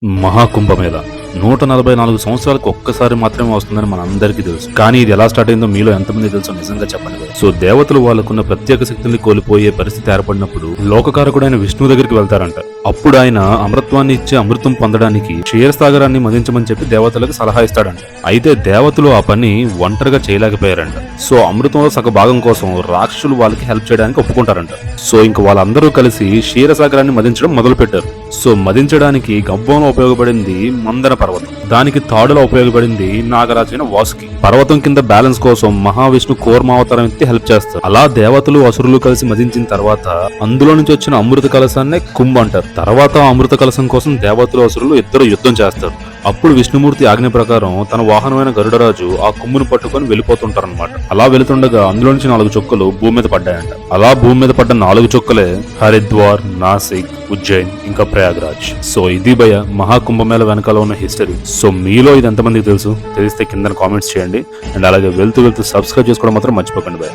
మహాకుంభమేళ 144 సంవత్సరాలకు ఒక్కసారి మాత్రమే వస్తుందని మనందరికీ తెలుసు. కానీ ఇది ఎలా స్టార్ట్ అయిందో మీలో ఎంతమంది తెలుసో నిజంగా చెప్పండి. సో దేవతలు వాళ్ళకున్న ప్రత్యేక శక్తుల్ని కోల్పోయే పరిస్థితి ఏర్పడినప్పుడు లోకకారకుడైన విష్ణువు దగ్గరికి వెళ్తారంట. అప్పుడు ఆయన అమృత్వాన్ని ఇచ్చే అమృతం పొందడానికి క్షీరసాగరాన్ని మదించమని చెప్పి దేవతలకు సలహా ఇస్తాడంట. అయితే దేవతలు ఆ పని ఒంటరిగా చేయలేకపోయారంట. సో అమృతంలో సగ భాగం కోసం రాక్షసులు వాళ్ళకి హెల్ప్ చేయడానికి ఒప్పుకుంటారంట. సో ఇంక వాళ్ళందరూ కలిసి క్షీరసాగరాన్ని మదించడం మొదలు పెట్టారు. సో మదించడానికి గవ్వంలో ఉపయోగపడింది మందన పర్వతం, దానికి తాడులో ఉపయోగపడింది నాగరాజైన వాసుకి. పర్వతం కింద బ్యాలెన్స్ కోసం మహావిష్ణు కూర్మావతారం ఎత్తి హెల్ప్ చేస్తారు. అలా దేవతలు అసురులు కలిసి మదించిన తర్వాత అందులో నుంచి వచ్చిన అమృత కలశాన్నే కుంభ అంటారు. తర్వాత అమృత కలశం కోసం దేవతలు అసురులు ఇద్దరు యుద్ధం చేస్తారు. అప్పుడు విష్ణుమూర్తి ఆజ్ఞ ప్రకారం తన వాహనమైన గరుడరాజు ఆ కుమ్మును పట్టుకొని వెళ్ళిపోతుంటారనమాట. అలా వెళుతుండగా అందులో నుంచి 4 చుక్కలు భూమి మీద పడ్డాయంట. అలా భూమి మీద పడ్డ 4 చుక్కలే హరిద్వార్, నాసిక్, ఉజ్జయిన్ ఇంకా ప్రయాగ్రాజ్. సో ఇది భయ మహాకుంభమేళ వెనకాల ఉన్న హిస్టరీ. సో మీలో ఇది ఎంతమందికి తెలుసు? తెలిస్తే కింద కామెంట్స్ చేయండి. అండ్ అలాగే వెళ్తూ సబ్స్క్రైబ్ చేసుకోవడం మాత్రం మర్చిపోకండి భయ.